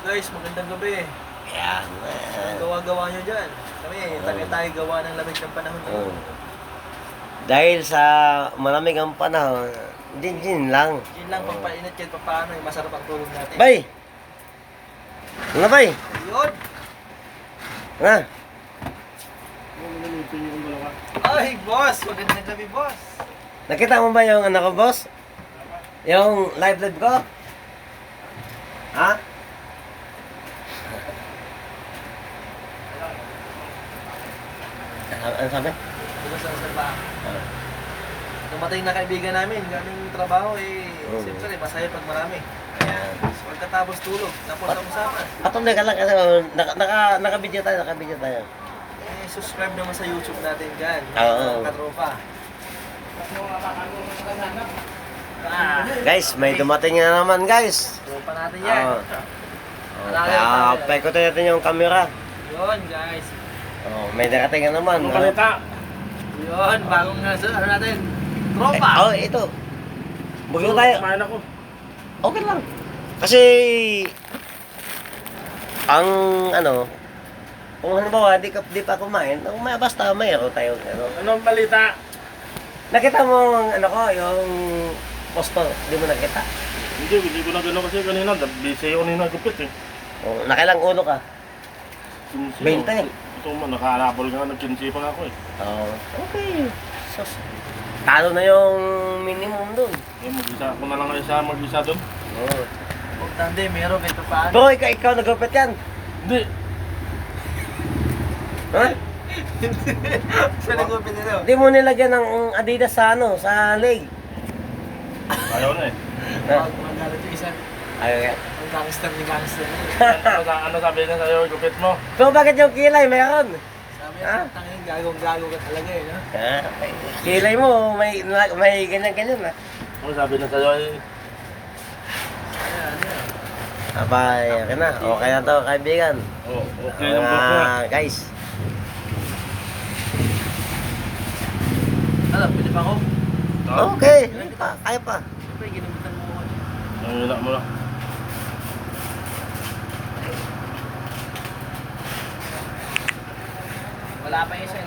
Guys, magandang gabi. Yan. Ang gawa-gawa nyo dyan. Kami, tayo gawa ng lamig ng panahon. Oh. Dahil sa malamig ang panahon, din lang. Yun lang, pampainit kahit paano, masarap ang tulog natin. Bay! Ano bay? Yun! Nga? Ay, boss! Magandang gabi, boss! Nakita mo ba yung anak ko, boss? Yung live ko? Ha? Ano sabi? Diba sa ba? Dumating na kaibigan namin, galing trabaho siyempre masaya pag marami. Ayan. So, pagkatapos tulog, tapos ang usapan. Patuloy ka lang kasi naka-video tayo. Subscribe naman sa YouTube natin dyan. Oo. Katropa. Guys, may dumating na naman, guys. Tropa natin yan. Oo. Kaya paikutin natin yung camera. Yun, guys. May darating na naman. Anong palita? Yun, bagong ano natin. Tropa. Ito. Bugyo tayo. Kumain ako. Okay lang. Kasi ang kung halimbawa di pa kumain, basta mayroon tayo. Anong balita? Nakita mo ang yung posto, di mo nakita. Hindi ko na gano'n kasi kanina. Busy ako nina gupit eh. Nakailang ulo ka? 20. Ito man, nakaharapol nga, nag-15 pa nga ako eh. Okay. Sus. Talo na yung minimum dun. Mag-isa, kung na lang mag-isa doon. Huwag tanda, meron kahit paano. Bro, ikaw nagupit yan. Hindi. Ha? Saan nagupit nito? Di mo nilagyan ng Adidas sa sa leg. Ayaw na eh. Magalit yung isa. Ay. Ang gangster ni gangster. Ano sabi niya sa'yo, gupit mo? So bakit yung kilay meron? Sabi Ha? niya, tangin, gagong-gago ka talaga no? Kilay mo, may ganyan-ganyan na. Ano sabi niya sa'yo eh? Ayan. Abay, okay na. Okay na to, kaibigan. Okay lang po. Guys. Alam, pwede pa ako? Okay. Kaya pa. Siyempre, ginugutan mo ako. Ang hila mo na. Wala pa yung isa,